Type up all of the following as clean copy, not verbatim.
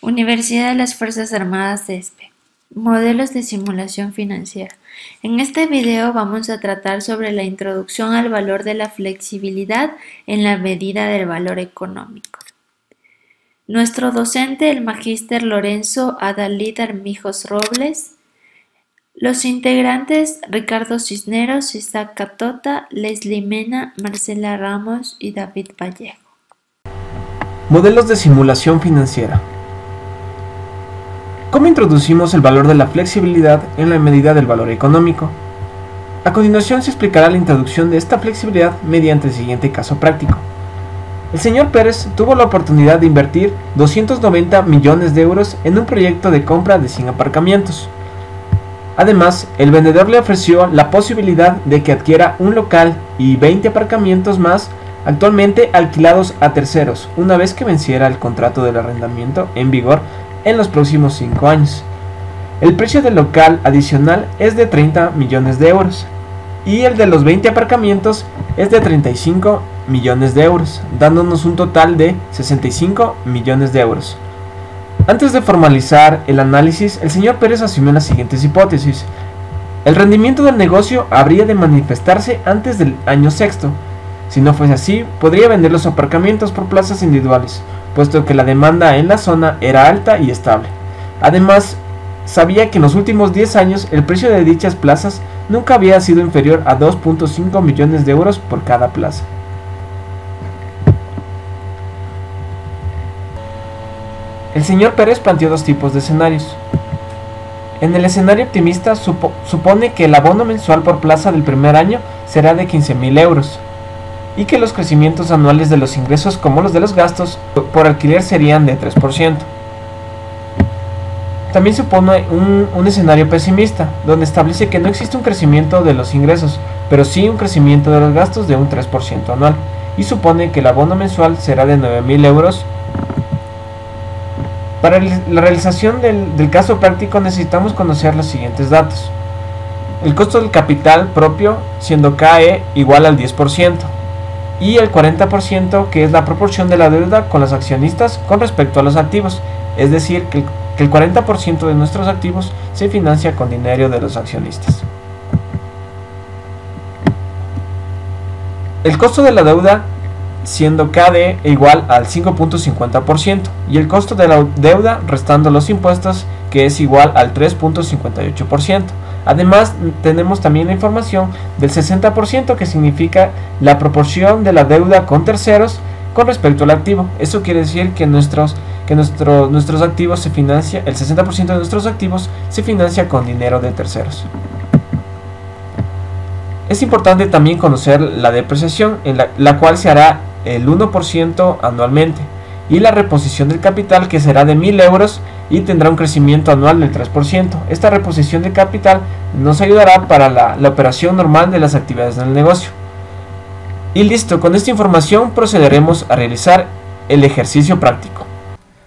Universidad de las Fuerzas Armadas ESPE. Modelos de simulación financiera. En este video vamos a tratar sobre la introducción al valor de la flexibilidad en la medida del valor económico. Nuestro docente, el magíster Lorenzo Adalid Armijos Robles. Los integrantes Ricardo Cisneros, Isaac Catota, Leslie Mena, Marcela Ramos y David Vallejo. Modelos de simulación financiera. ¿Cómo introducimos el valor de la flexibilidad en la medida del valor económico? A continuación se explicará la introducción de esta flexibilidad mediante el siguiente caso práctico. El señor Pérez tuvo la oportunidad de invertir 290 millones de euros en un proyecto de compra de 100 aparcamientos. Además, el vendedor le ofreció la posibilidad de que adquiera un local y 20 aparcamientos más actualmente alquilados a terceros, una vez que venciera el contrato del arrendamiento en vigor en los próximos 5 años. El precio del local adicional es de 30 millones de euros y el de los 20 aparcamientos es de 35 millones de euros, dándonos un total de 65 millones de euros. Antes de formalizar el análisis, el señor Pérez asumió las siguientes hipótesis. El rendimiento del negocio habría de manifestarse antes del año sexto. Si no fuese así, podría vender los aparcamientos por plazas individuales, puesto que la demanda en la zona era alta y estable. Además, sabía que en los últimos 10 años el precio de dichas plazas nunca había sido inferior a 2.5 millones de euros por cada plaza. El señor Pérez planteó dos tipos de escenarios. En el escenario optimista supone que el abono mensual por plaza del primer año será de 15.000 euros y que los crecimientos anuales de los ingresos como los de los gastos por alquiler serían de 3%. También supone un escenario pesimista, donde establece que no existe un crecimiento de los ingresos, pero sí un crecimiento de los gastos de un 3% anual, y supone que el abono mensual será de 9.000 euros. Para la realización del caso práctico necesitamos conocer los siguientes datos. El costo del capital propio siendo KE igual al 10%. Y el 40% que es la proporción de la deuda con los accionistas con respecto a los activos, es decir, que el 40% de nuestros activos se financia con dinero de los accionistas. El costo de la deuda siendo KD igual al 5.50% y el costo de la deuda restando los impuestos que es igual al 3.58%. Además, tenemos también la información del 60% que significa la proporción de la deuda con terceros con respecto al activo. Eso quiere decir que nuestros activos se financia, el 60% de nuestros activos se financia con dinero de terceros. Es importante también conocer la depreciación, en la cual se hará el 1% anualmente, y la reposición del capital, que será de 1.000 euros y tendrá un crecimiento anual del 3%. Esta reposición de capital nos ayudará para la operación normal de las actividades del negocio. Y listo, con esta información procederemos a realizar el ejercicio práctico.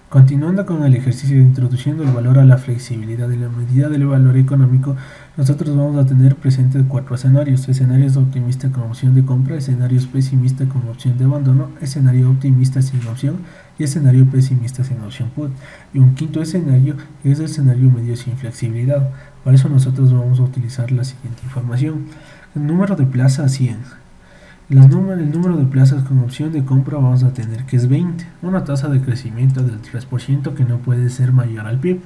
Continuando con el ejercicio de introduciendo el valor a la flexibilidad en la medida del valor económico, nosotros vamos a tener presentes 4 escenarios: escenarios optimistas con opción de compra, escenarios pesimistas con opción de abandono, escenario optimista sin opción y escenario pesimista sin opción put, y un quinto escenario que es el escenario medio sin flexibilidad. Para eso nosotros vamos a utilizar la siguiente información: el número de plazas 100. El número de plazas con opción de compra vamos a tener que es 20, una tasa de crecimiento del 3% que no puede ser mayor al PIB.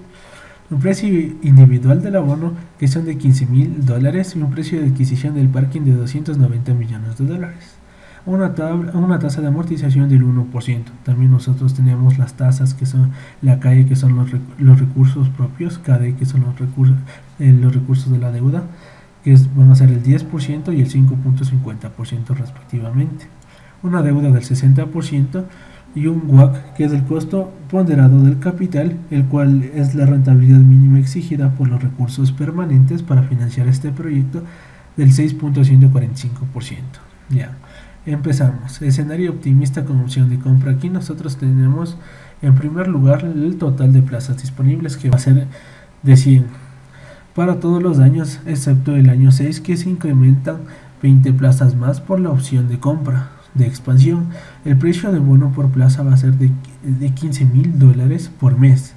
Un precio individual del abono que son de $15.000 y un precio de adquisición del parking de 290 millones de dólares. Una tasa de amortización del 1%. También nosotros tenemos las tasas que son la CAE, que son los recursos propios, KD, que son los recursos de la deuda, que van a ser el 10% y el 5.50% respectivamente. Una deuda del 60% y un WACC, que es el costo ponderado del capital, el cual es la rentabilidad mínima exigida por los recursos permanentes para financiar este proyecto, del 6.145%. Ya, empezamos. Escenario optimista con opción de compra. Aquí nosotros tenemos en primer lugar el total de plazas disponibles, que va a ser de 100 para todos los años excepto el año 6, que se incrementan 20 plazas más por la opción de compra de expansión. El precio de bono por plaza va a ser de $15.000 por mes.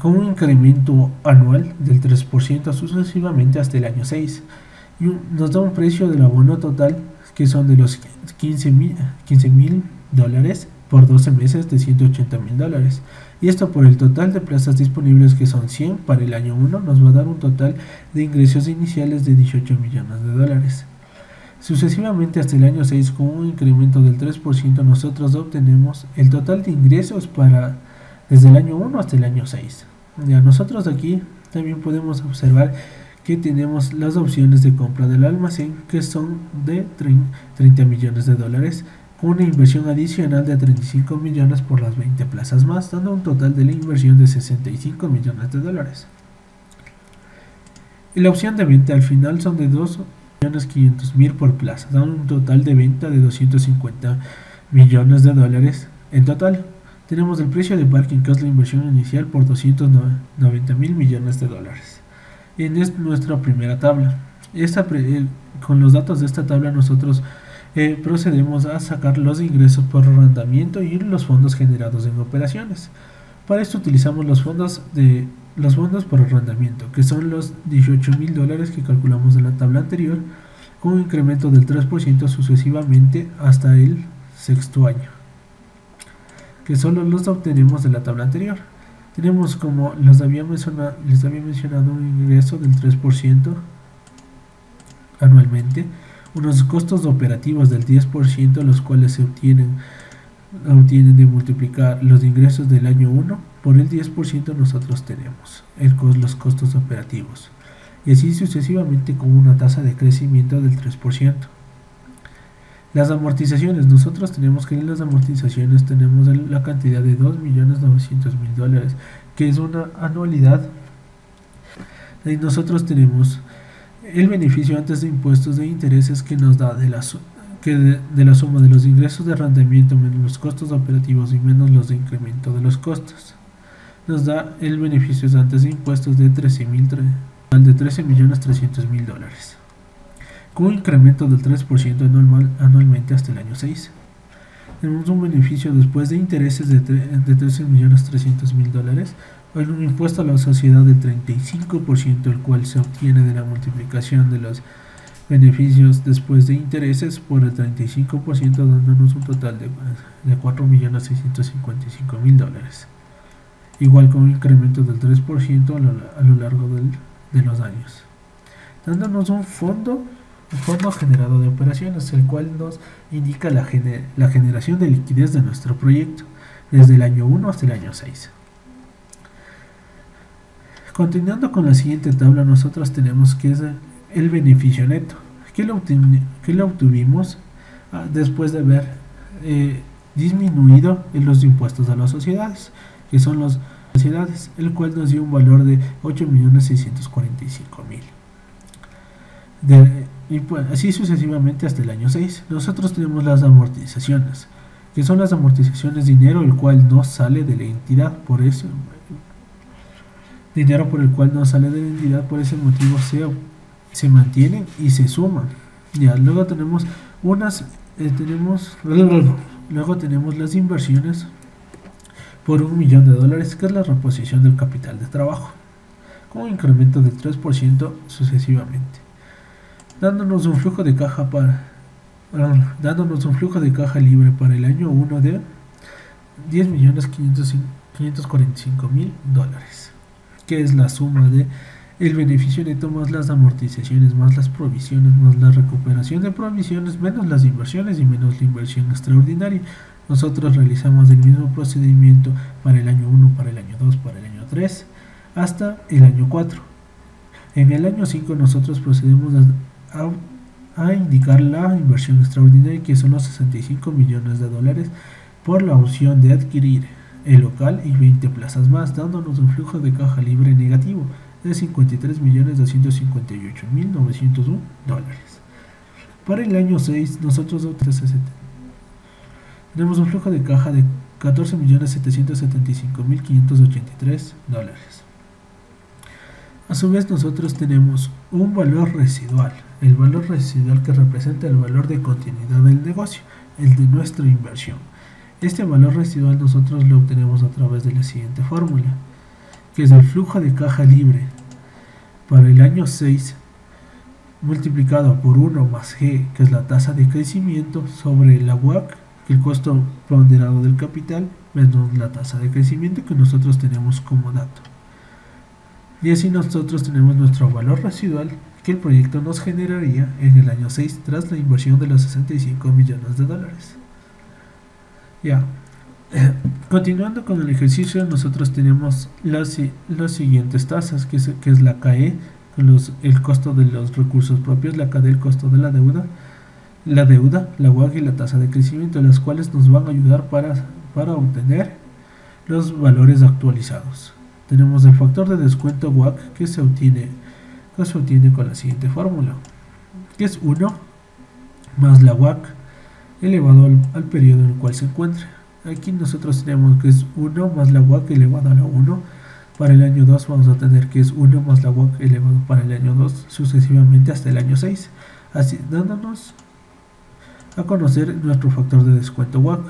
con un incremento anual del 3% sucesivamente hasta el año 6. Y nos da un precio del abono total que son de los $15,000 por 12 meses de $180,000. Y esto por el total de plazas disponibles que son 100 para el año 1 nos va a dar un total de ingresos iniciales de $18 millones. Sucesivamente hasta el año 6 con un incremento del 3% nosotros obtenemos el total de ingresos desde el año 1 hasta el año 6. Ya nosotros aquí también podemos observar que tenemos las opciones de compra del almacén que son de $30 millones con una inversión adicional de 35 millones por las 20 plazas más, dando un total de la inversión de $65 millones. Y la opción de venta al final son de $2.500.000 por plaza, dando un total de venta de $250 millones en total. Tenemos el precio de parking, que es la inversión inicial, por $290.000 millones. Y es nuestra primera tabla. Con los datos de esta tabla nosotros procedemos a sacar los ingresos por arrendamiento y los fondos generados en operaciones. Para esto utilizamos los fondos por arrendamiento, que son los $18.000 que calculamos en la tabla anterior, con un incremento del 3% sucesivamente hasta el sexto año, que solo los obtenemos de la tabla anterior. Tenemos, como les había mencionado, un ingreso del 3% anualmente, unos costos operativos del 10%, los cuales se obtienen de multiplicar los ingresos del año 1 por el 10%. Nosotros tenemos los costos operativos, y así sucesivamente con una tasa de crecimiento del 3%. Las amortizaciones, nosotros tenemos que en las amortizaciones tenemos la cantidad de $2.900.000, que es una anualidad, y nosotros tenemos el beneficio antes de impuestos de intereses que nos da de la suma de los ingresos de arrendamiento menos los costos operativos y menos los de incremento de los costos. Nos da el beneficio antes de impuestos de $13.300.000, con un incremento del 3% anualmente hasta el año 6. Tenemos un beneficio después de intereses de $13.300.000, un impuesto a la sociedad de 35%, el cual se obtiene de la multiplicación de los beneficios después de intereses por el 35%, dándonos un total de $4.655.000, igual con un incremento del 3% a lo largo de los años, dándonos un fondo generado de operaciones, el cual nos indica la generación de liquidez de nuestro proyecto desde el año 1 hasta el año 6. Continuando con la siguiente tabla, nosotros tenemos que es el beneficio neto, que lo obtuvimos después de haber disminuido los impuestos a las sociedades, que son las sociedades, el cual nos dio un valor de $8.645.000. Y pues, así sucesivamente hasta el año 6. Nosotros tenemos las amortizaciones, que son las amortizaciones, dinero el cual no sale de la entidad, por ese motivo se mantienen y se suman. Luego tenemos las inversiones por $1 millón, que es la reposición del capital de trabajo, con un incremento del 3% sucesivamente, dándonos un flujo de caja libre para el año 1 de $10.545.000, que es la suma de el beneficio neto más las amortizaciones, más las provisiones, más la recuperación de provisiones, menos las inversiones y menos la inversión extraordinaria. Nosotros realizamos el mismo procedimiento para el año 1, para el año 2, para el año 3, hasta el año 4. En el año 5 nosotros procedemos a indicar la inversión extraordinaria, que son los $65 millones por la opción de adquirir el local y 20 plazas más, dándonos un flujo de caja libre negativo de $53.258.901. Para el año 6 nosotros tenemos un flujo de caja de $14.775.583. A su vez nosotros tenemos un valor residual, el valor residual que representa el valor de continuidad del negocio, el de nuestra inversión. Este valor residual nosotros lo obtenemos a través de la siguiente fórmula, que es el flujo de caja libre para el año 6 multiplicado por 1 más G, que es la tasa de crecimiento, sobre la WACC, el costo ponderado del capital, menos la tasa de crecimiento que nosotros tenemos como dato. Y así nosotros tenemos nuestro valor residual que el proyecto nos generaría en el año 6 tras la inversión de los 65 millones de dólares. Ya. Continuando con el ejercicio, nosotros tenemos las siguientes tasas, que es la KE, el costo de los recursos propios, la KD, el costo de la deuda, la WACC y la tasa de crecimiento, las cuales nos van a ayudar para obtener los valores actualizados. Tenemos el factor de descuento WACC que se obtiene con la siguiente fórmula, que es 1 más la WACC elevado al periodo en el cual se encuentra. Aquí nosotros tenemos que es 1 más la WACC elevado a la 1. Para el año 2 vamos a tener que es 1 más la WACC elevado para el año 2, sucesivamente hasta el año 6, así dándonos a conocer nuestro factor de descuento WACC.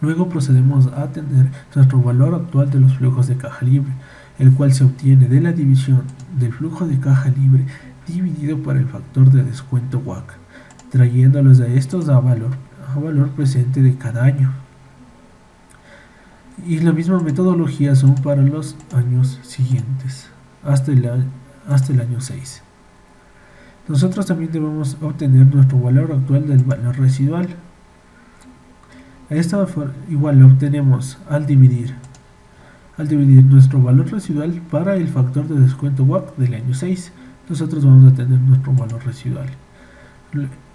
Luego procedemos a tener nuestro valor actual de los flujos de caja libre, el cual se obtiene de la división del flujo de caja libre dividido por el factor de descuento WACC, trayéndolos a estos a valor presente de cada año. Y la misma metodología son para los años siguientes, hasta el año 6. Nosotros también debemos obtener nuestro valor actual del valor residual. Esta igual lo obtenemos al dividir nuestro valor residual para el factor de descuento WACC del año 6. Nosotros vamos a tener nuestro valor residual,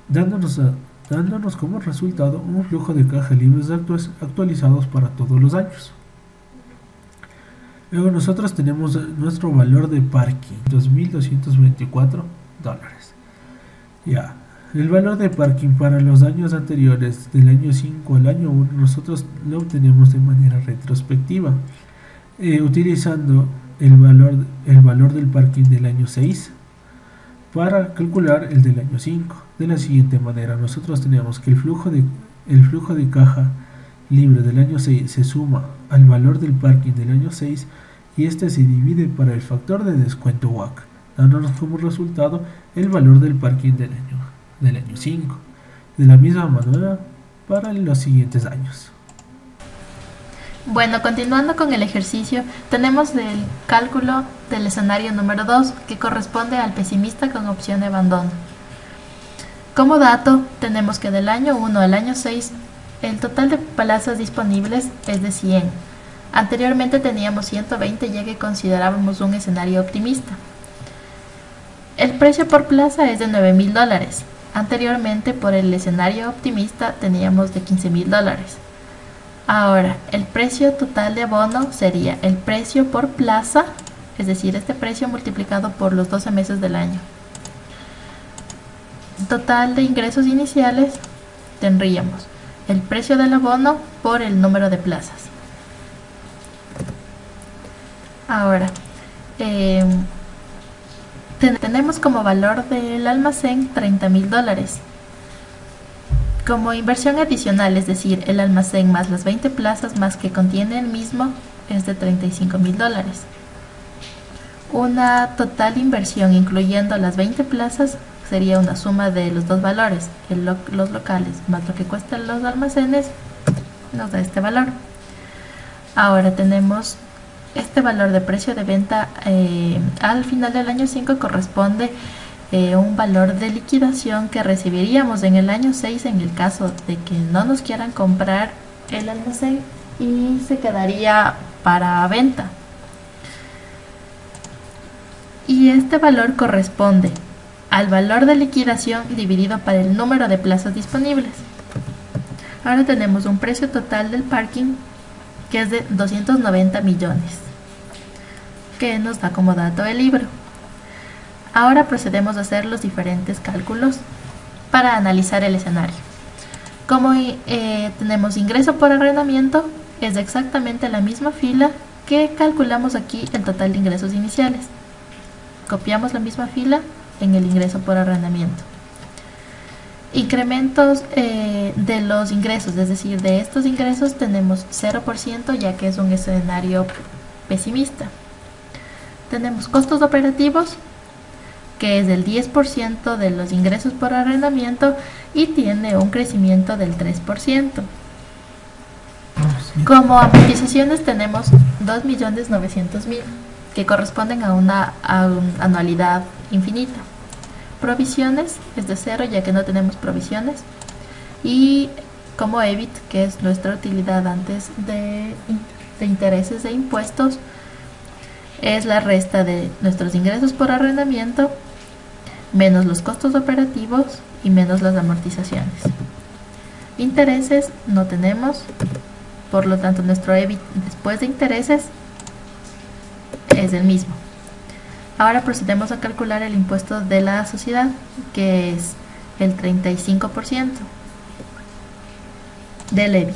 dándonos como resultado un flujo de caja libres actualizados para todos los años. Luego nosotros tenemos nuestro valor de parking, $2.224. Ya, el valor de parking para los años anteriores, del año 5 al año 1, nosotros lo obtenemos de manera retrospectiva, utilizando el valor del parking del año 6 para calcular el del año 5. De la siguiente manera, nosotros tenemos que el flujo de caja libre del año 6 se suma al valor del parking del año 6 y este se divide para el factor de descuento WACC, dándonos como resultado el valor del parking del año 5. De la misma manera para los siguientes años. Bueno, continuando con el ejercicio, tenemos el cálculo del escenario número 2, que corresponde al pesimista con opción de abandono. Como dato, tenemos que del año 1 al año 6, el total de plazas disponibles es de 100. Anteriormente teníamos 120, ya que considerábamos un escenario optimista. El precio por plaza es de $9.000. Anteriormente, por el escenario optimista, teníamos de $15.000. Ahora, el precio total de abono sería el precio por plaza, es decir, este precio multiplicado por los 12 meses del año. Total de ingresos iniciales, tendríamos el precio del abono por el número de plazas. Ahora, tenemos como valor del almacén $30.000. Como inversión adicional, es decir, el almacén más las 20 plazas más que contiene el mismo, es de $35.000. Una total inversión incluyendo las 20 plazas sería una suma de los dos valores, los locales más lo que cuestan los almacenes, nos da este valor. Ahora tenemos este valor de precio de venta al final del año 5 corresponde un valor de liquidación que recibiríamos en el año 6 en el caso de que no nos quieran comprar el almacén y se quedaría para venta. Y este valor corresponde al valor de liquidación dividido por el número de plazas disponibles. Ahora tenemos un precio total del parking que es de 290 millones, que nos da como dato el libro. Ahora procedemos a hacer los diferentes cálculos para analizar el escenario. Como tenemos ingreso por arrendamiento, es exactamente la misma fila que calculamos aquí el total de ingresos iniciales. Copiamos la misma fila en el ingreso por arrendamiento. Incrementos de los ingresos, es decir, de estos ingresos tenemos 0%, ya que es un escenario pesimista. Tenemos costos operativos, que es del 10% de los ingresos por arrendamiento y tiene un crecimiento del 3%. Como amortizaciones tenemos 2.900.000, que corresponden a una anualidad infinita. Provisiones es de 0, ya que no tenemos provisiones. Y como EBIT, que es nuestra utilidad antes de intereses e impuestos, es la resta de nuestros ingresos por arrendamiento menos los costos operativos y menos las amortizaciones. Intereses no tenemos, por lo tanto nuestro EBIT después de intereses es el mismo. Ahora procedemos a calcular el impuesto de la sociedad, que es el 35% del EBIT.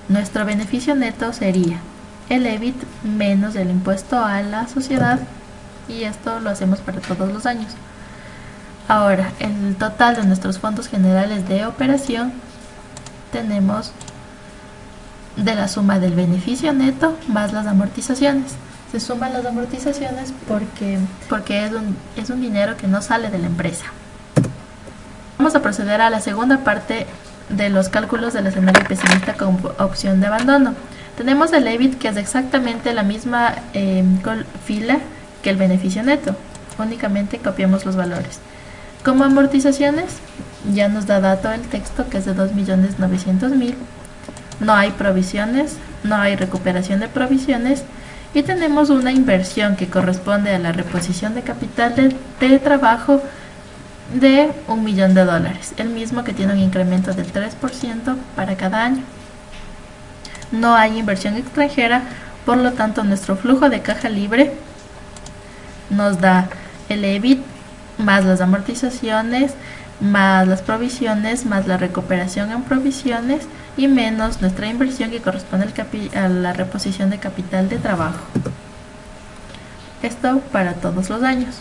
Nuestro beneficio neto sería el EBIT menos el impuesto a la sociedad, y esto lo hacemos para todos los años. Ahora, el total de nuestros fondos generales de operación tenemos de la suma del beneficio neto más las amortizaciones. Se suman las amortizaciones porque es un dinero que no sale de la empresa. Vamos a proceder a la segunda parte de los cálculos del escenario pesimista con opción de abandono. Tenemos el EBIT, que es exactamente la misma fila que el beneficio neto, únicamente copiamos los valores. Como amortizaciones, ya nos da dato el texto, que es de 2.900.000. No hay provisiones, no hay recuperación de provisiones, y tenemos una inversión que corresponde a la reposición de capital de trabajo de $1.000.000, el mismo que tiene un incremento del 3% para cada año. No hay inversión extranjera, por lo tanto nuestro flujo de caja libre nos da el EBIT más las amortizaciones, más las provisiones, más la recuperación en provisiones y menos nuestra inversión, que corresponde a la reposición de capital de trabajo. Esto para todos los años.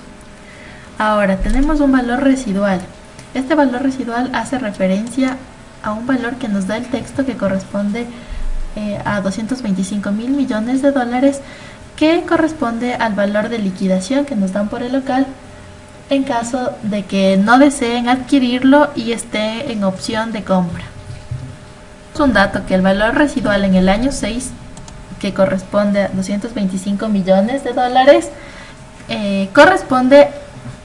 Ahora tenemos un valor residual. Este valor residual hace referencia a un valor que nos da el texto, que corresponde a $225.000 millones, que corresponde al valor de liquidación que nos dan por el local en caso de que no deseen adquirirlo y esté en opción de compra. Es un dato que el valor residual en el año 6, que corresponde a $225 millones, corresponde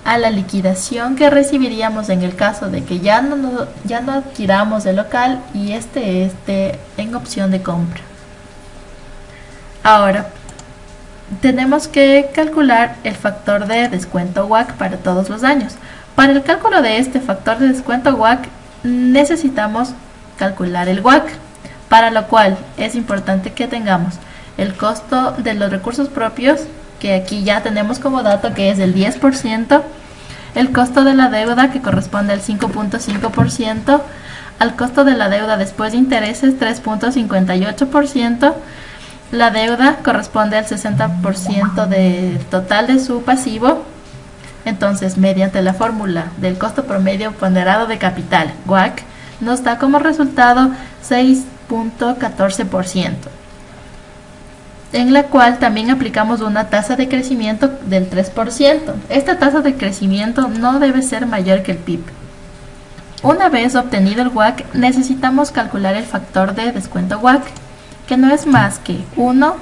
a la liquidación que recibiríamos en el caso de que ya no adquiramos el local y esté en opción de compra. Ahora tenemos que calcular el factor de descuento WACC para todos los años. Para el cálculo de este factor de descuento WACC necesitamos calcular el WACC, para lo cual es importante que tengamos el costo de los recursos propios, que aquí ya tenemos como dato que es el 10%, el costo de la deuda, que corresponde al 5.5%, al costo de la deuda después de intereses 3.58%, la deuda corresponde al 60% del total de su pasivo. Entonces, mediante la fórmula del costo promedio ponderado de capital, WACC, nos da como resultado 6.14%, en la cual también aplicamos una tasa de crecimiento del 3%. Esta tasa de crecimiento no debe ser mayor que el PIB. Una vez obtenido el WACC, necesitamos calcular el factor de descuento WACC, que no es más que 1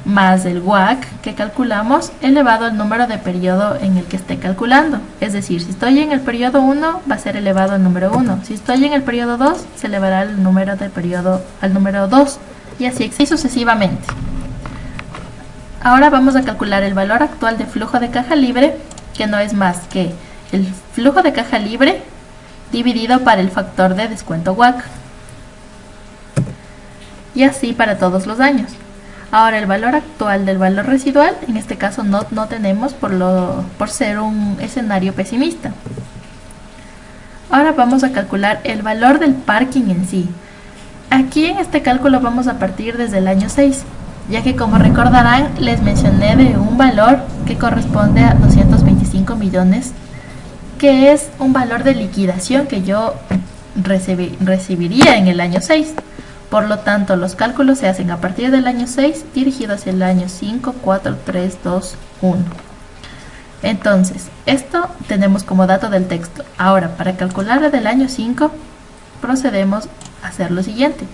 más el WACC que calculamos elevado al número de periodo en el que esté calculando. Es decir, si estoy en el periodo 1, va a ser elevado al número 1. Si estoy en el periodo 2, se elevará el número de periodo al número 2, y así sucesivamente. Ahora vamos a calcular el valor actual de flujo de caja libre, que no es más que el flujo de caja libre dividido para el factor de descuento WACC. Y así para todos los años. Ahora el valor actual del valor residual, en este caso no tenemos por ser un escenario pesimista. Ahora vamos a calcular el valor del parking en sí. Aquí en este cálculo vamos a partir desde el año 6, ya que, como recordarán, les mencioné de un valor que corresponde a 225 millones, que es un valor de liquidación que yo recibiría en el año 6. Por lo tanto, los cálculos se hacen a partir del año 6 dirigido hacia el año 5, 4, 3, 2, 1. Entonces, esto tenemos como dato del texto. Ahora, para calcular la del año 5, procedemos a hacer lo siguiente.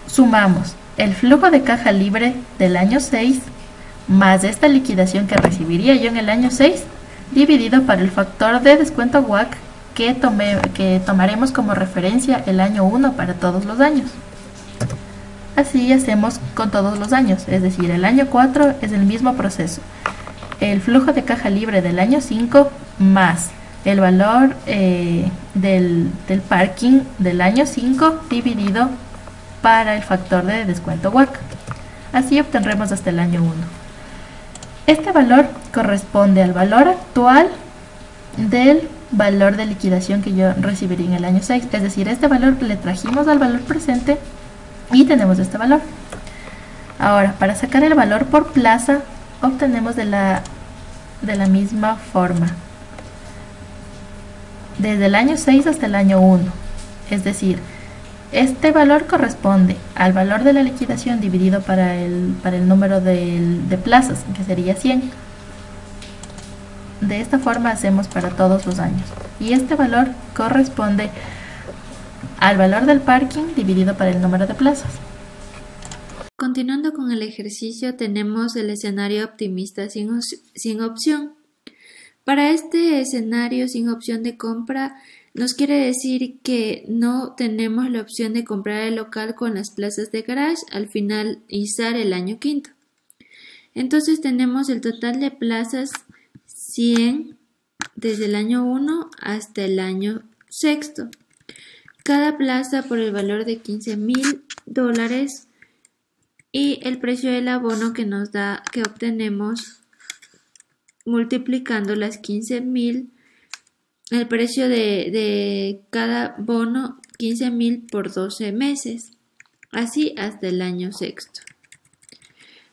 Sumamos el flujo de caja libre del año 6 más esta liquidación que recibiría yo en el año 6 dividido por el factor de descuento WACC que tomaremos como referencia el año 1 para todos los años. Así hacemos con todos los años, es decir, el año 4 es el mismo proceso. El flujo de caja libre del año 5 más el valor del parking del año 5 dividido para el factor de descuento WACC. Así obtendremos hasta el año 1. Este valor corresponde al valor actual del valor de liquidación que yo recibiría en el año 6. Es decir, este valor le trajimos al valor presente y tenemos este valor. Ahora, para sacar el valor por plaza, obtenemos de la misma forma. Desde el año 6 hasta el año 1. Es decir, este valor corresponde al valor de la liquidación dividido para el número de plazas, que sería 100. De esta forma hacemos para todos los años. Y este valor corresponde al valor del parking dividido para el número de plazas. Continuando con el ejercicio, tenemos el escenario optimista sin opción. Para este escenario sin opción de compra, nos quiere decir que no tenemos la opción de comprar el local con las plazas de garage al finalizar el año quinto. Entonces tenemos el total de plazas 100 desde el año 1 hasta el año sexto. Cada plaza por el valor de $15,000 y el precio del abono que nos da, que obtenemos multiplicando las 15,000, el precio de cada bono 15,000 por 12 meses, así hasta el año sexto.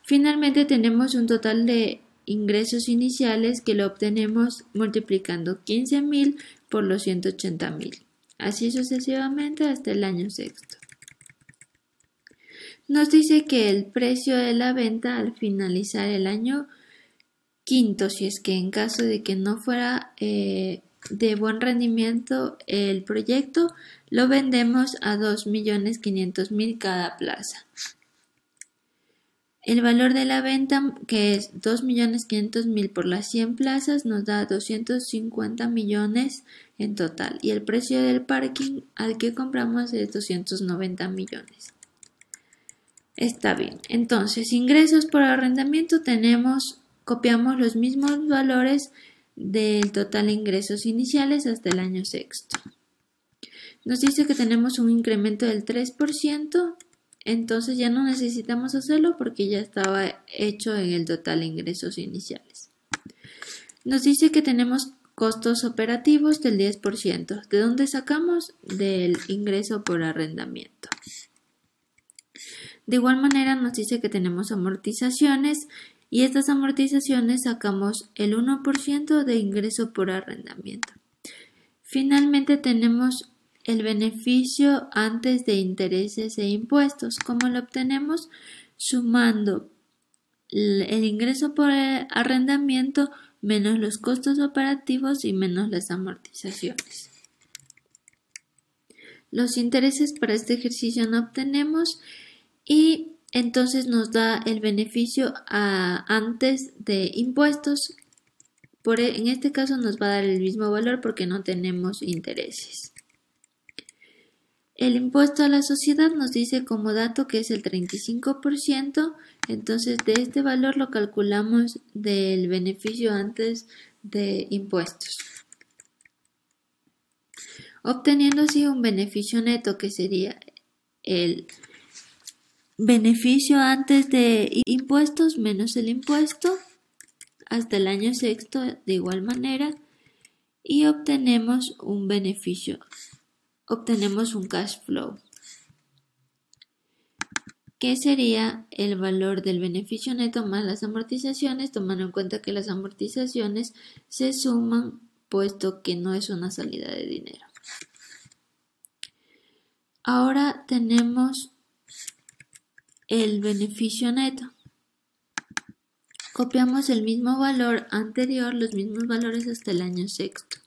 Finalmente tenemos un total de ingresos iniciales que lo obtenemos multiplicando 15,000 por los 180,000, así sucesivamente hasta el año sexto. Nos dice que el precio de la venta al finalizar el año quinto, si es que en caso de que no fuera de buen rendimiento el proyecto, lo vendemos a 2,500,000 cada plaza. El valor de la venta, que es 2,500,000 por las 100 plazas, nos da 250 millones en total. Y el precio del parking al que compramos es 290 millones. Está bien. Entonces, ingresos por arrendamiento copiamos los mismos valores del total de ingresos iniciales hasta el año sexto. Nos dice que tenemos un incremento del 3%. Entonces ya no necesitamos hacerlo porque ya estaba hecho en el total de ingresos iniciales. Nos dice que tenemos costos operativos del 10%. ¿De dónde sacamos? Del ingreso por arrendamiento. De igual manera nos dice que tenemos amortizaciones y estas amortizaciones sacamos el 1% de ingreso por arrendamiento. Finalmente tenemos el beneficio antes de intereses e impuestos. ¿Cómo lo obtenemos? Sumando el ingreso por arrendamiento menos los costos operativos y menos las amortizaciones. Los intereses para este ejercicio no obtenemos y entonces nos da el beneficio antes de impuestos. En este caso nos va a dar el mismo valor porque no tenemos intereses. El impuesto a la sociedad nos dice como dato que es el 35%, entonces de este valor lo calculamos del beneficio antes de impuestos, obteniendo así un beneficio neto que sería el beneficio antes de impuestos menos el impuesto hasta el año sexto de igual manera y obtenemos un beneficio. Obtenemos un cash flow, que sería el valor del beneficio neto más las amortizaciones, tomando en cuenta que las amortizaciones se suman puesto que no es una salida de dinero. Ahora tenemos el beneficio neto. Copiamos el mismo valor anterior, los mismos valores hasta el año sexto.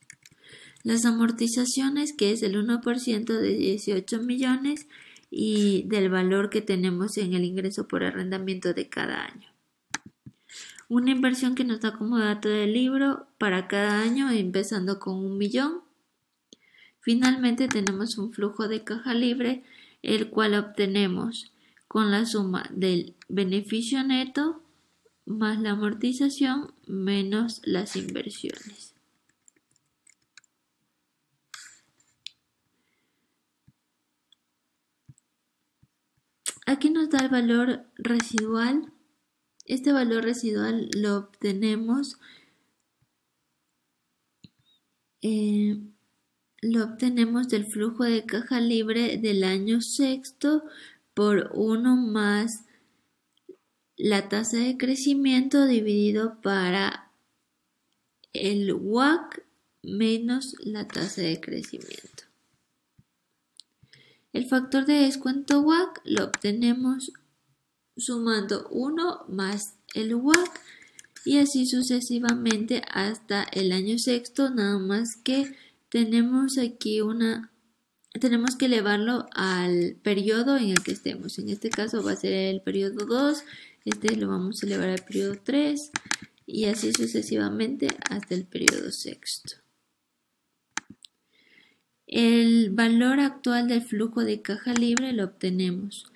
Las amortizaciones, que es el 1% de 18 millones y del valor que tenemos en el ingreso por arrendamiento de cada año. Una inversión que nos da como dato del libro para cada año, empezando con 1 millón. Finalmente tenemos un flujo de caja libre, el cual obtenemos con la suma del beneficio neto más la amortización menos las inversiones. Aquí nos da el valor residual. Este valor residual lo obtenemos del flujo de caja libre del año sexto por 1 más la tasa de crecimiento dividido para el WACC menos la tasa de crecimiento. El factor de descuento WACC lo obtenemos sumando 1 más el WACC y así sucesivamente hasta el año sexto, nada más que tenemos aquí tenemos que elevarlo al periodo en el que estemos. En este caso va a ser el periodo 2, lo vamos a elevar al periodo 3 y así sucesivamente hasta el periodo sexto. El valor actual del flujo de caja libre lo obtenemos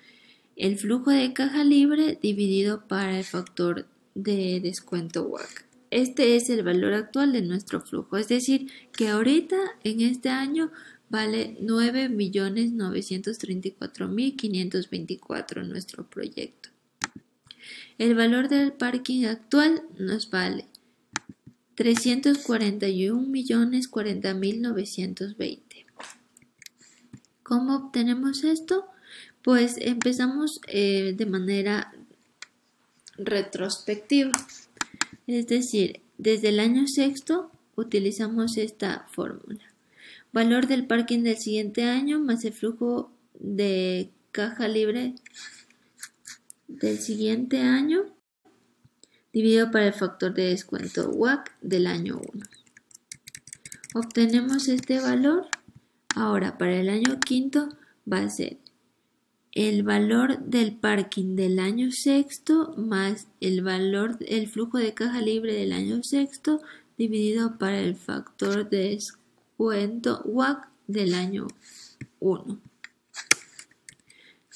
el flujo de caja libre dividido para el factor de descuento WACC. Este es el valor actual de nuestro flujo, es decir, que ahorita en este año vale 9.934.524 nuestro proyecto. El valor del parking actual nos vale 341.040.920. ¿Cómo obtenemos esto? Pues empezamos de manera retrospectiva, es decir, desde el año sexto utilizamos esta fórmula. Valor del parking del siguiente año más el flujo de caja libre del siguiente año dividido por el factor de descuento WACC del año 1. Obtenemos este valor. Ahora para el año quinto va a ser el valor del parking del año sexto más el flujo de caja libre del año sexto dividido para el factor de descuento WACC del año 1.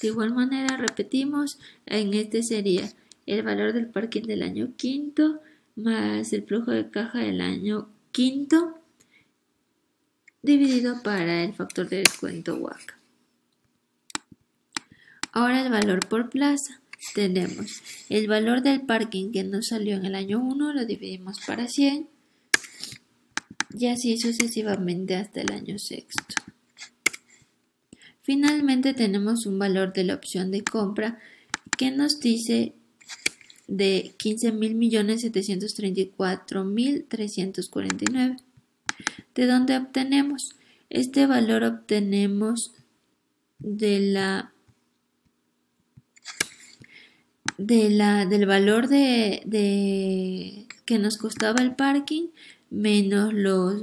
De igual manera repetimos, en este sería el valor del parking del año quinto más el flujo de caja del año quinto dividido para el factor de descuento WACC. Ahora el valor por plaza. Tenemos el valor del parking que nos salió en el año 1, lo dividimos para 100 y así sucesivamente hasta el año sexto. Finalmente tenemos un valor de la opción de compra que nos dice de 15.734.349. ¿De dónde obtenemos? Este valor obtenemos del valor que nos costaba el parking menos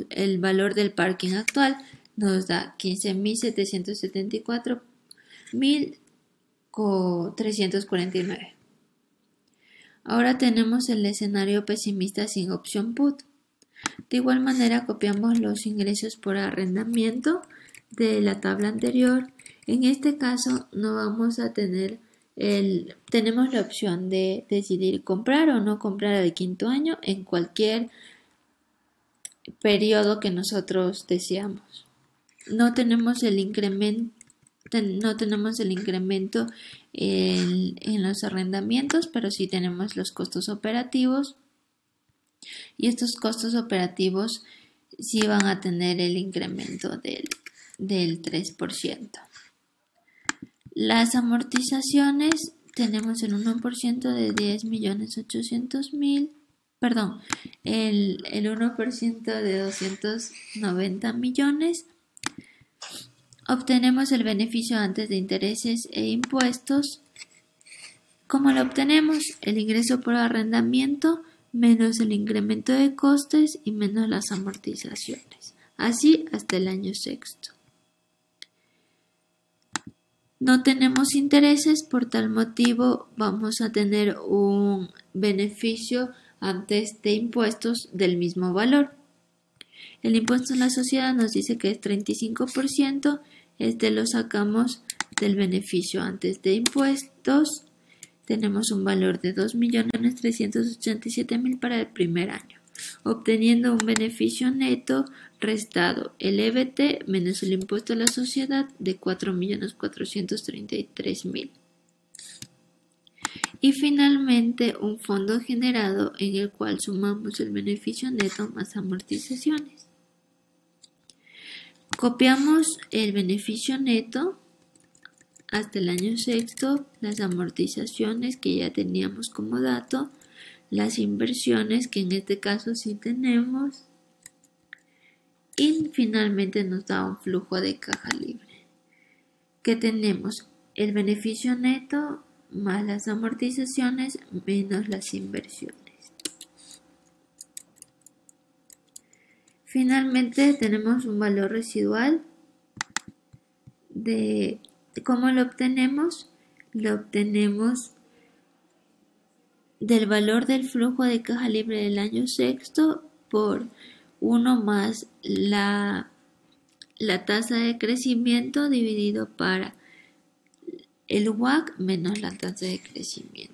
el valor del parking actual. Nos da 15.774.349. Ahora tenemos el escenario pesimista sin opción put. De igual manera copiamos los ingresos por arrendamiento de la tabla anterior. En este caso no vamos a tenemos la opción de decidir comprar o no comprar al quinto año en cualquier periodo que nosotros deseamos. No tenemos el incremento en los arrendamientos, pero sí tenemos los costos operativos. Y estos costos operativos sí van a tener el incremento del 3%. Las amortizaciones tenemos el 1% de 10.800.000, perdón, el 1% de 290 millones obtenemos el beneficio antes de intereses e impuestos. ¿Cómo lo obtenemos? El ingreso por arrendamiento menos el incremento de costes y menos las amortizaciones. Así hasta el año sexto. No tenemos intereses, por tal motivo vamos a tener un beneficio antes de impuestos del mismo valor. El impuesto a la sociedad nos dice que es 35%, este lo sacamos del beneficio antes de impuestos. Tenemos un valor de 2.387.000 para el primer año, obteniendo un beneficio neto restado el EBT menos el impuesto a la sociedad de 4.433.000. Y finalmente un fondo generado en el cual sumamos el beneficio neto más amortizaciones. Copiamos el beneficio neto hasta el año sexto, las amortizaciones que ya teníamos como dato, las inversiones que en este caso sí tenemos y finalmente nos da un flujo de caja libre que tenemos el beneficio neto más las amortizaciones menos las inversiones. Finalmente tenemos un valor residual de ¿cómo lo obtenemos? Lo obtenemos del valor del flujo de caja libre del año sexto por 1 más la tasa de crecimiento dividido para el WACC menos la tasa de crecimiento.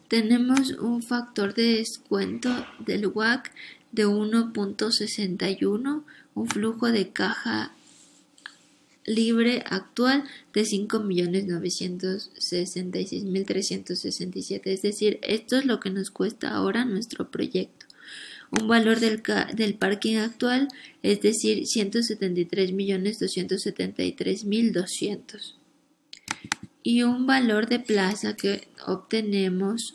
Tenemos un factor de descuento del WACC de 1.61, un flujo de caja libre actual de 5.966.367, es decir, esto es lo que nos cuesta ahora nuestro proyecto. Un valor del parking actual, es decir, 173.273.200. Y un valor de plaza que obtenemos,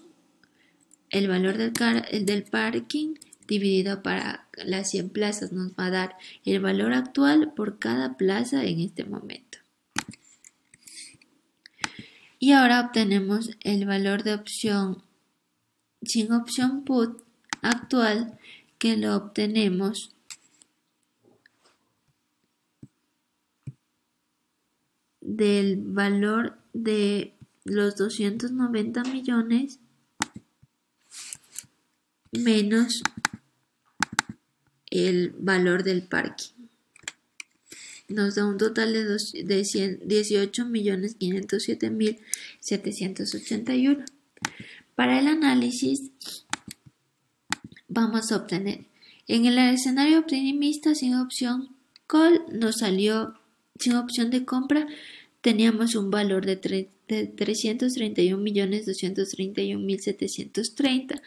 el valor del parking dividido para las 100 plazas nos va a dar el valor actual por cada plaza en este momento. Y ahora obtenemos el valor de opción sin opción put actual, que lo obtenemos del valor de los 290 millones menos el valor del parking. Nos da un total de 18.507.781. Para el análisis vamos a obtener en el escenario optimista sin opción call nos salió sin opción de compra, teníamos un valor de 331.231.730.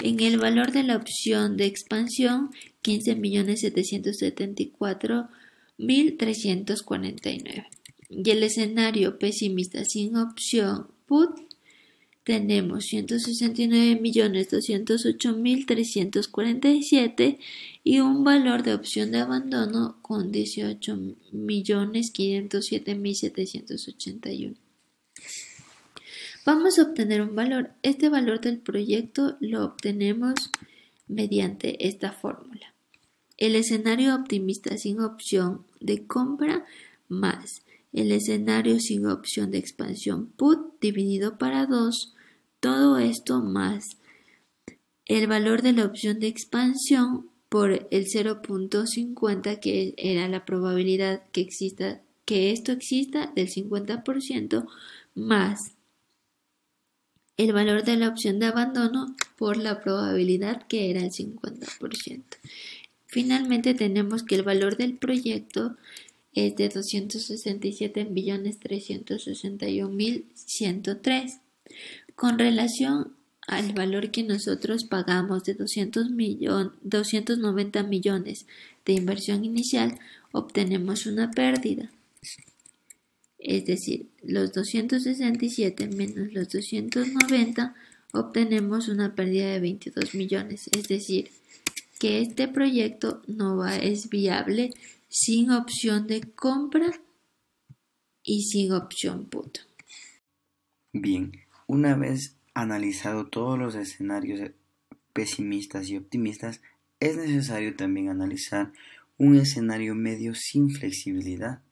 En el valor de la opción de expansión, 15.774.349. Y el escenario pesimista sin opción put, tenemos 169.208.347 y un valor de opción de abandono con 18.507.781. Vamos a obtener un valor. Este valor del proyecto lo obtenemos mediante esta fórmula. El escenario optimista sin opción de compra más el escenario sin opción de expansión put dividido para 2, todo esto más el valor de la opción de expansión por el 0.50, que era la probabilidad que esto exista del 50%, más el valor de la opción de abandono por la probabilidad que era el 50%. Finalmente tenemos que el valor del proyecto es de 267.361.103. Con relación al valor que nosotros pagamos de 290 millones de inversión inicial, obtenemos una pérdida. Es decir, los 267 menos los 290, obtenemos una pérdida de 22 millones. Es decir, que este proyecto no es viable sin opción de compra y sin opción put. Bien, una vez analizado todos los escenarios pesimistas y optimistas, es necesario también analizar un escenario medio sin flexibilidad.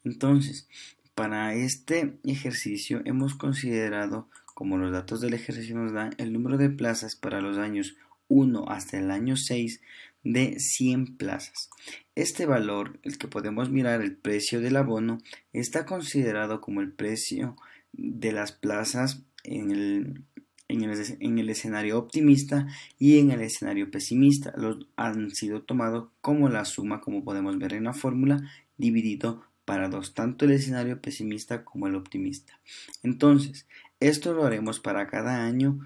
Entonces, para este ejercicio hemos considerado, como los datos del ejercicio nos dan, el número de plazas para los años 1 hasta el año 6 de 100 plazas. Este valor, el que podemos mirar, el precio del abono, está considerado como el precio de las plazas en el escenario optimista y en el escenario pesimista. Los han sido tomados como la suma, como podemos ver en la fórmula, dividido para 2, tanto el escenario pesimista como el optimista. Entonces, esto lo haremos para cada año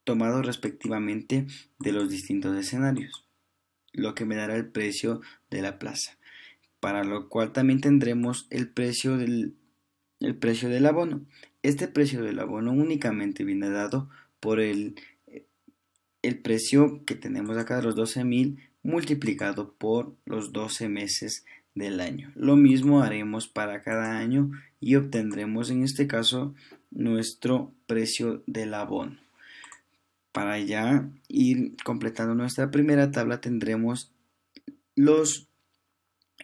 tomado respectivamente de los distintos escenarios, lo que me dará el precio de la plaza, para lo cual también tendremos el precio del abono. Este precio del abono únicamente viene dado por el precio que tenemos acá de los 12.000 multiplicado por los 12 meses del año. Lo mismo haremos para cada año y obtendremos en este caso nuestro precio del abono. Para ya ir completando nuestra primera tabla tendremos los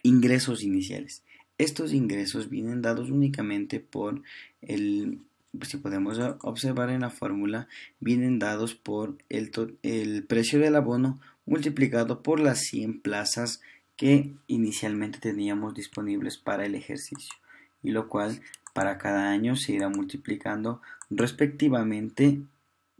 ingresos iniciales. Estos ingresos vienen dados únicamente por si podemos observar en la fórmula, vienen dados por el precio del abono multiplicado por las 100 plazas que inicialmente teníamos disponibles para el ejercicio, y lo cual para cada año se irá multiplicando respectivamente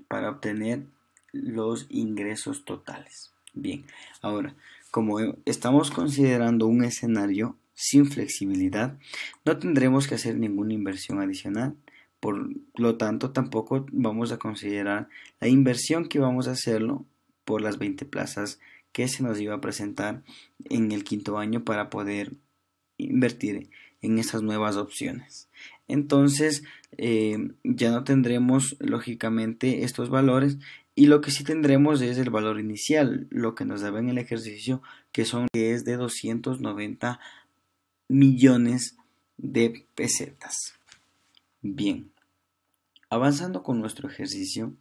para obtener los ingresos totales. Bien, ahora, como estamos considerando un escenario sin flexibilidad, no tendremos que hacer ninguna inversión adicional. Por lo tanto, tampoco vamos a considerar la inversión que vamos a hacerlo por las 20 plazas que se nos iba a presentar en el quinto año para poder invertir en estas nuevas opciones. Entonces, ya no tendremos lógicamente estos valores, y lo que sí tendremos es el valor inicial, lo que nos daba en el ejercicio, que es de 290 millones de pesetas. Bien, avanzando con nuestro ejercicio,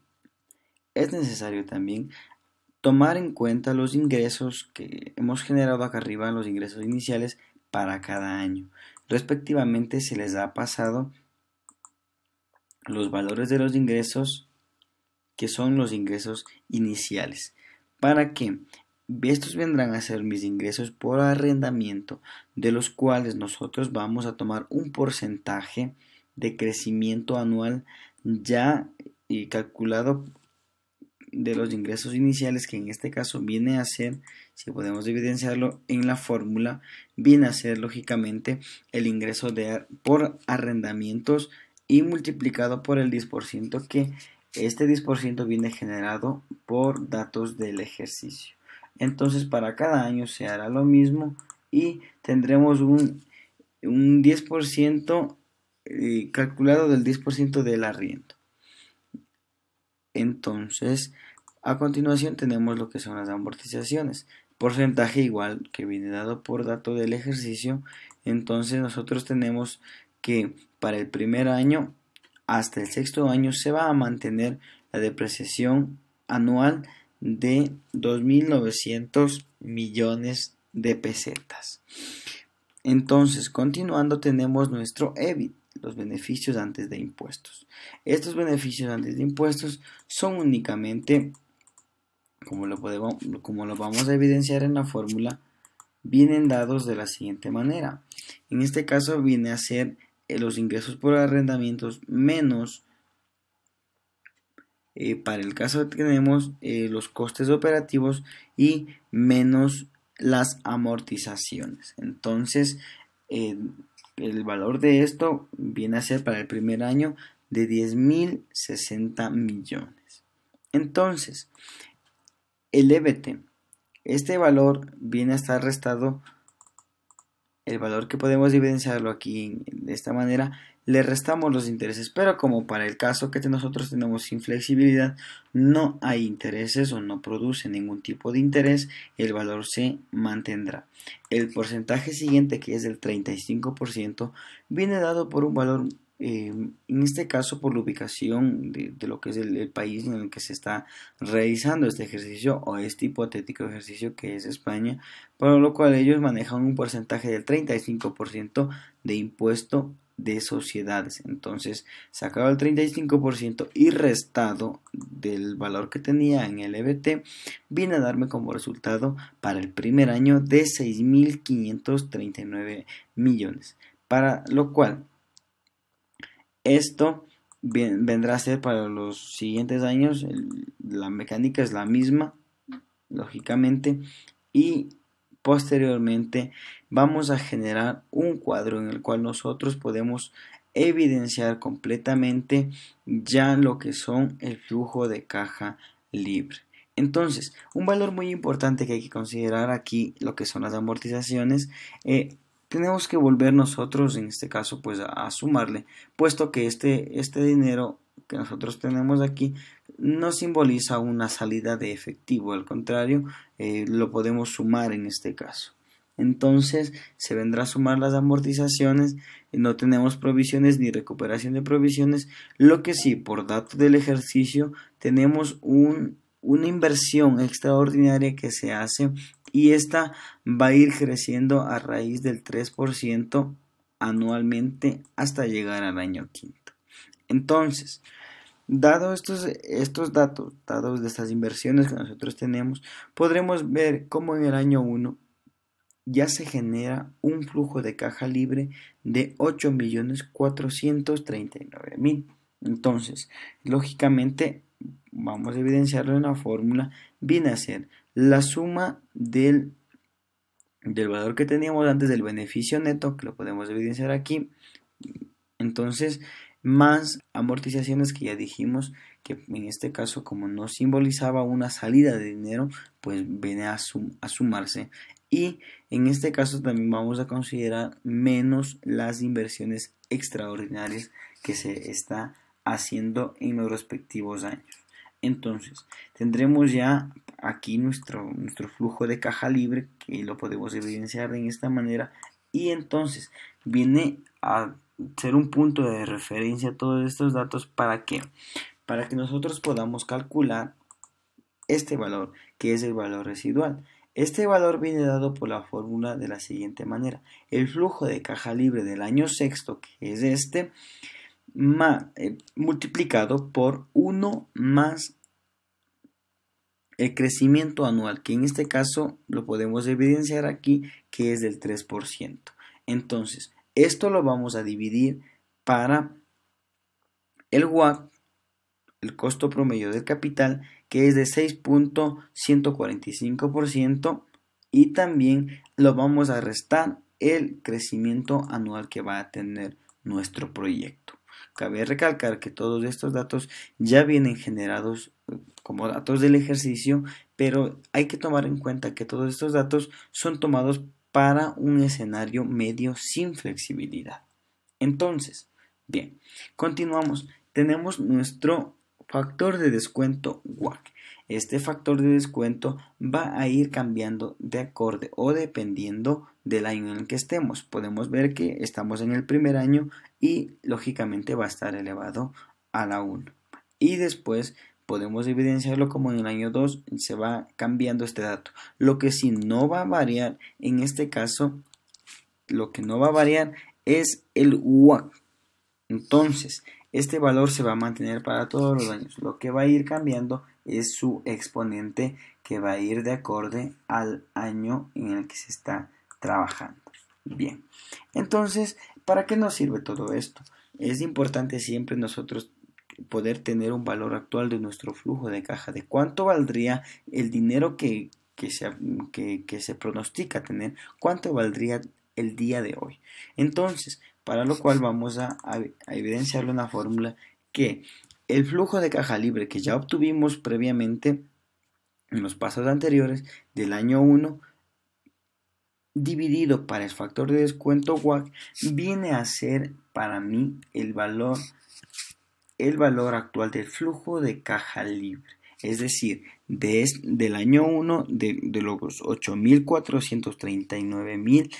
es necesario también tomar en cuenta los ingresos que hemos generado acá arriba, los ingresos iniciales para cada año. Respectivamente se les ha pasado los valores de los ingresos, que son los ingresos iniciales. ¿Para qué? Estos vendrán a ser mis ingresos por arrendamiento, de los cuales nosotros vamos a tomar un porcentaje de crecimiento anual ya calculado de los ingresos iniciales, que en este caso viene a ser, si podemos evidenciarlo en la fórmula, viene a ser lógicamente el ingreso por arrendamientos y multiplicado por el 10%, que este 10% viene generado por datos del ejercicio. Entonces para cada año se hará lo mismo y tendremos un 10% calculado del 10% del arriendo. Entonces, a continuación tenemos lo que son las amortizaciones, porcentaje igual que viene dado por dato del ejercicio. Entonces nosotros tenemos que para el primer año hasta el sexto año se va a mantener la depreciación anual de 2.900 millones de pesetas. Entonces, continuando, tenemos nuestro EBIT, los beneficios antes de impuestos. Estos beneficios antes de impuestos son únicamente, como lo vamos a evidenciar en la fórmula, vienen dados de la siguiente manera. En este caso viene a ser los ingresos por arrendamientos menos, para el caso que tenemos los costes operativos, y menos las amortizaciones. Entonces el valor de esto viene a ser para el primer año de 10.060 millones. Entonces el EBT, este valor viene a estar restado el valor que podemos evidenciarlo aquí de esta manera, le restamos los intereses, pero como para el caso que nosotros tenemos sin flexibilidad, no hay intereses o no produce ningún tipo de interés, el valor se mantendrá. El porcentaje siguiente, que es el 35%, viene dado por un valor, en este caso por la ubicación de lo que es el país en el que se está realizando este ejercicio o este hipotético ejercicio, que es España, por lo cual ellos manejan un porcentaje del 35% de impuesto de sociedades. Entonces, sacado el 35% y restado del valor que tenía en el EBT, viene a darme como resultado para el primer año de 6.539 millones, para lo cual esto vendrá a ser para los siguientes años. La mecánica es la misma, lógicamente, y posteriormente vamos a generar un cuadro en el cual nosotros podemos evidenciar completamente ya lo que son el flujo de caja libre. Entonces, un valor muy importante que hay que considerar aquí, lo que son las amortizaciones, tenemos que volver nosotros en este caso pues a sumarle, puesto que este dinero que nosotros tenemos aquí no simboliza una salida de efectivo, al contrario, lo podemos sumar en este caso. Entonces se vendrá a sumar las amortizaciones, no tenemos provisiones ni recuperación de provisiones, lo que sí, por dato del ejercicio, tenemos una inversión extraordinaria que se hace, y esta va a ir creciendo a raíz del 3% anualmente hasta llegar al año quinto. Entonces, dados estos datos, dados de estas inversiones que nosotros tenemos, podremos ver cómo en el año 1 ya se genera un flujo de caja libre de 8.439.000. Entonces, lógicamente, vamos a evidenciarlo en la fórmula, viene a ser la suma del valor que teníamos antes del beneficio neto, que lo podemos evidenciar aquí, entonces, más amortizaciones que ya dijimos que en este caso, como no simbolizaba una salida de dinero, pues viene a sumarse, y en este caso también vamos a considerar menos las inversiones extraordinarias que se está haciendo en los respectivos años. Entonces, tendremos ya aquí nuestro flujo de caja libre, que lo podemos evidenciar de esta manera, y entonces viene a ser un punto de referencia todos estos datos. ¿Para qué? Para que nosotros podamos calcular este valor, que es el valor residual. Este valor viene dado por la fórmula de la siguiente manera: el flujo de caja libre del año sexto, que es este, multiplicado por 1 más el crecimiento anual, que en este caso lo podemos evidenciar aquí, que es del 3%. Entonces, esto lo vamos a dividir para el WACC, el costo promedio del capital, que es de 6.145%, y también lo vamos a restar el crecimiento anual que va a tener nuestro proyecto. Cabe recalcar que todos estos datos ya vienen generados como datos del ejercicio, pero hay que tomar en cuenta que todos estos datos son tomados para un escenario medio sin flexibilidad. Entonces, bien, continuamos. Tenemos nuestro factor de descuento WACC. Este factor de descuento va a ir cambiando de acorde o dependiendo del año en el que estemos. Podemos ver que estamos en el primer año y lógicamente va a estar elevado a la 1. Y después podemos evidenciarlo como en el año 2 se va cambiando este dato. Lo que sí no va a variar en este caso, lo que no va a variar es el WACC. Entonces, este valor se va a mantener para todos los años. Lo que va a ir cambiando es su exponente, que va a ir de acorde al año en el que se está trabajando. Bien, entonces, ¿para qué nos sirve todo esto? Es importante siempre nosotros poder tener un valor actual de nuestro flujo de caja, de cuánto valdría el dinero que se pronostica tener, cuánto valdría el día de hoy. Entonces, para lo cual vamos a evidenciarlo en la fórmula, que el flujo de caja libre que ya obtuvimos previamente en los pasos anteriores del año 1 dividido para el factor de descuento WACC viene a ser para mí el valor actual del flujo de caja libre. Es decir, del año 1 de los 8.439.000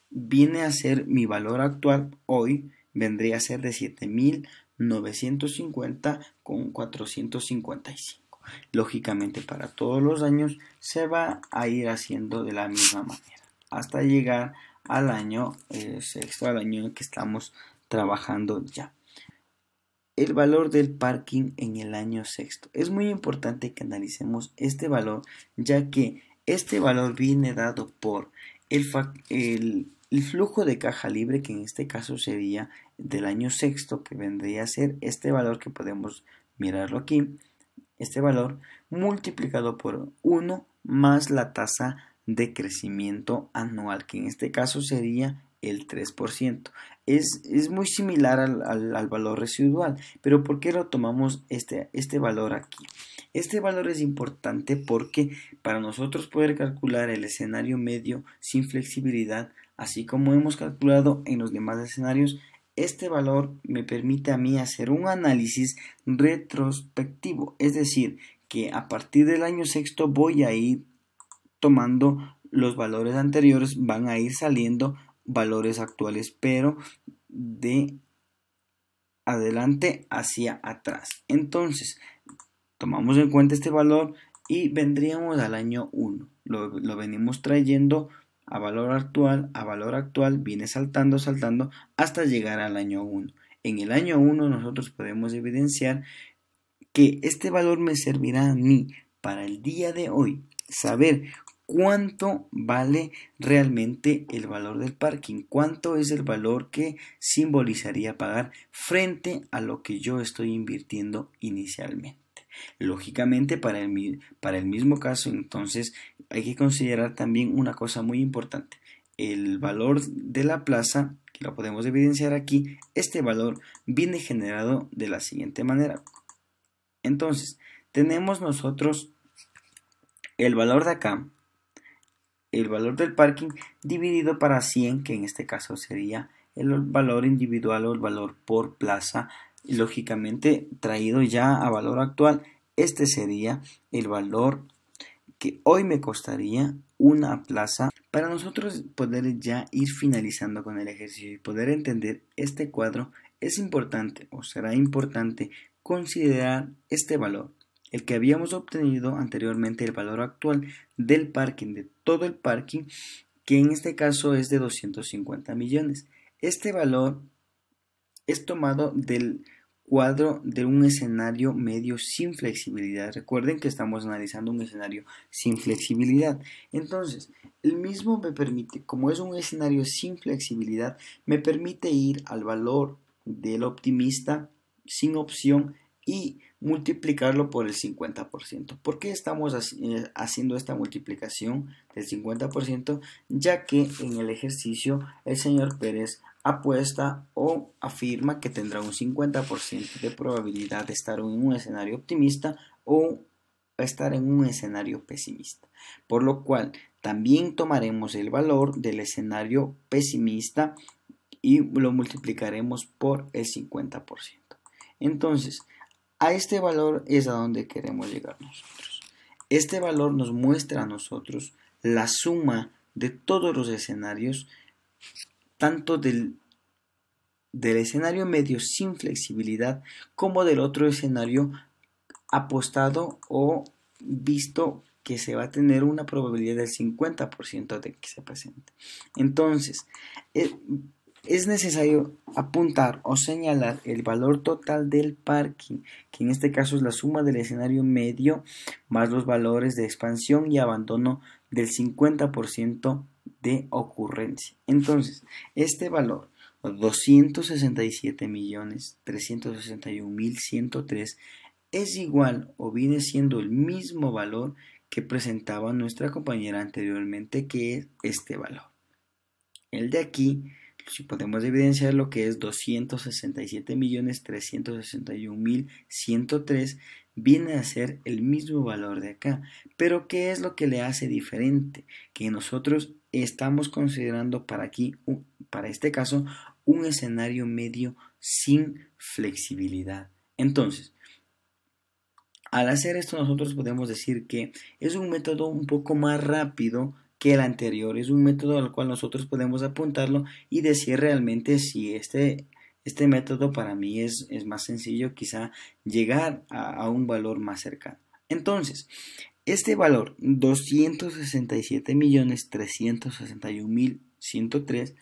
viene a ser mi valor actual hoy, vendría a ser de 7.950 con 455. Lógicamente para todos los años se va a ir haciendo de la misma manera hasta llegar al año sexto, al año en que estamos trabajando ya. El valor del parking en el año sexto. Es muy importante que analicemos este valor, ya que este valor viene dado por el flujo de caja libre, que en este caso sería del año sexto, que vendría a ser este valor que podemos mirarlo aquí, este valor multiplicado por 1 más la tasa de crecimiento anual, que en este caso sería el 3%. Es muy similar al valor residual, pero ¿por qué lo tomamos este valor aquí? Este valor es importante porque para nosotros poder calcular el escenario medio sin flexibilidad, así como hemos calculado en los demás escenarios, este valor me permite a mí hacer un análisis retrospectivo, es decir, que a partir del año sexto voy a ir tomando los valores anteriores, van a ir saliendo valores actuales, pero de adelante hacia atrás. Entonces, tomamos en cuenta este valor y vendríamos al año 1. Lo venimos trayendo a valor actual, viene saltando hasta llegar al año 1. En el año 1 nosotros podemos evidenciar que este valor me servirá a mí para el día de hoy saber cuánto vale realmente el valor del parking, cuánto es el valor que simbolizaría pagar frente a lo que yo estoy invirtiendo inicialmente. Lógicamente para el mismo caso, entonces hay que considerar también una cosa muy importante: el valor de la plaza, que lo podemos evidenciar aquí. Este valor viene generado de la siguiente manera. Entonces tenemos nosotros el valor de acá, el valor del parking dividido para 100, que en este caso sería el valor individual o el valor por plaza, lógicamente traído ya a valor actual. Este sería el valor que hoy me costaría una plaza. Para nosotros poder ya ir finalizando con el ejercicio y poder entender este cuadro, es importante o será importante considerar este valor, el que habíamos obtenido anteriormente, el valor actual del parking, de todo el parking, que en este caso es de 250 millones. Este valor es tomado del cuadro de un escenario medio sin flexibilidad. Recuerden que estamos analizando un escenario sin flexibilidad. Entonces, el mismo me permite, como es un escenario sin flexibilidad, me permite ir al valor del optimista sin opción y multiplicarlo por el 50%. ¿Por qué estamos haciendo esta multiplicación del 50%? Ya que en el ejercicio el señor Pérez apuesta o afirma que tendrá un 50% de probabilidad de estar en un escenario optimista o estar en un escenario pesimista. Por lo cual también tomaremos el valor del escenario pesimista y lo multiplicaremos por el 50%. Entonces, a este valor es a donde queremos llegar nosotros. Este valor nos muestra a nosotros la suma de todos los escenarios, tanto del escenario medio sin flexibilidad como del otro escenario apostado o visto que se va a tener una probabilidad del 50% de que se presente. Entonces, es necesario apuntar o señalar el valor total del parking, que en este caso es la suma del escenario medio más los valores de expansión y abandono del 50% de ocurrencia. Entonces, este valor, 267.361.103, es igual o viene siendo el mismo valor que presentaba nuestra compañera anteriormente, que es este valor. El de aquí, si podemos evidenciar lo que es 267.361.103, viene a ser el mismo valor de acá. Pero ¿qué es lo que le hace diferente? Que nosotros estamos considerando para este caso, un escenario medio sin flexibilidad. Entonces, al hacer esto nosotros podemos decir que es un método un poco más rápido que el anterior, es un método al cual nosotros podemos apuntarlo y decir realmente si este método para mí es más sencillo, quizá llegar a un valor más cercano. Entonces, este valor 267.361.103,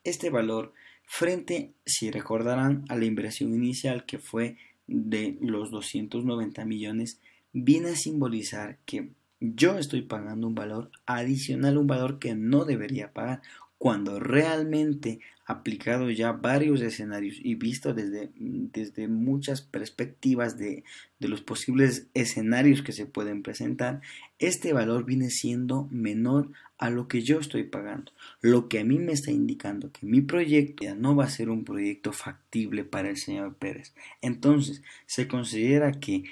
este valor frente, si recordarán, a la inversión inicial que fue de los 290 millones, viene a simbolizar que yo estoy pagando un valor adicional, un valor que no debería pagar, cuando realmente, aplicado ya varios escenarios y visto desde muchas perspectivas de los posibles escenarios que se pueden presentar, este valor viene siendo menor a lo que yo estoy pagando, lo que a mí me está indicando que mi proyecto ya no va a ser un proyecto factible para el señor Pérez. Entonces se considera que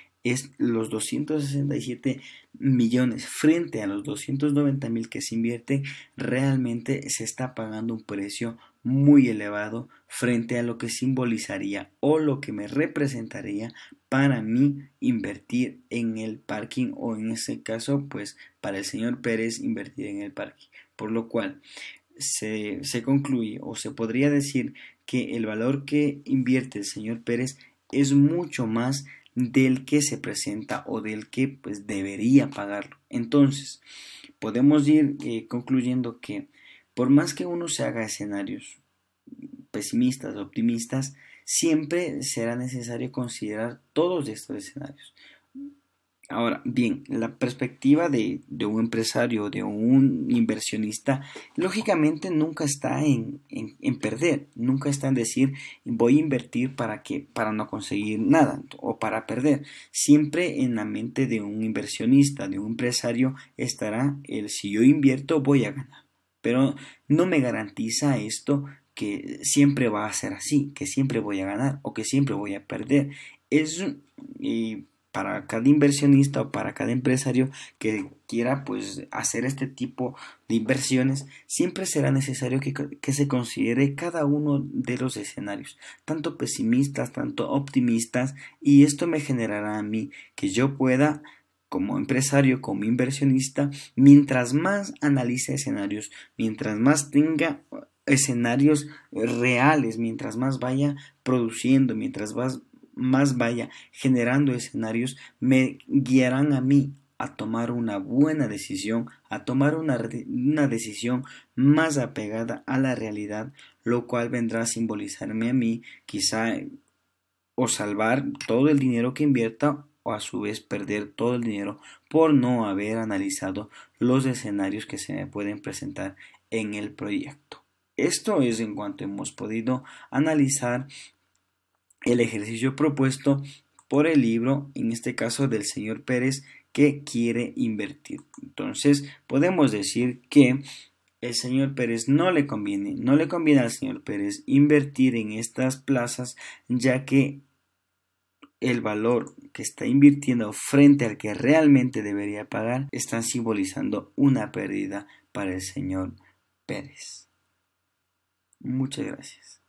los 267 millones frente a los 290.000 que se invierten, realmente se está pagando un precio muy elevado frente a lo que simbolizaría o lo que me representaría para mí invertir en el parking, o en ese caso pues para el señor Pérez invertir en el parking, por lo cual se concluye o se podría decir que el valor que invierte el señor Pérez es mucho más del que se presenta o del que pues debería pagarlo. Entonces podemos ir concluyendo que por más que uno se haga escenarios pesimistas o optimistas, siempre será necesario considerar todos estos escenarios. Ahora bien, la perspectiva de un empresario, de un inversionista, lógicamente nunca está en perder, nunca está en decir voy a invertir para no conseguir nada o para perder. Siempre en la mente de un inversionista, de un empresario, estará el si yo invierto voy a ganar. Pero no me garantiza esto que siempre va a ser así, que siempre voy a ganar o que siempre voy a perder. Para cada inversionista o para cada empresario que quiera pues hacer este tipo de inversiones, siempre será necesario que se considere cada uno de los escenarios, tanto pesimistas, tanto optimistas, y esto me generará a mí que yo pueda, como empresario, como inversionista, mientras más analice escenarios, mientras más tenga escenarios reales, mientras más vaya produciendo, mientras más vaya generando escenarios, me guiarán a mí a tomar una buena decisión, a tomar una decisión más apegada a la realidad, lo cual vendrá a simbolizarme a mí quizá o salvar todo el dinero que invierta, o a su vez perder todo el dinero por no haber analizado los escenarios que se me pueden presentar en el proyecto. Esto es en cuanto hemos podido analizar el ejercicio propuesto por el libro, en este caso del señor Pérez, que quiere invertir. Entonces podemos decir que el señor Pérez no le conviene al señor Pérez invertir en estas plazas, ya que el valor que está invirtiendo frente al que realmente debería pagar están simbolizando una pérdida para el señor Pérez. Muchas gracias.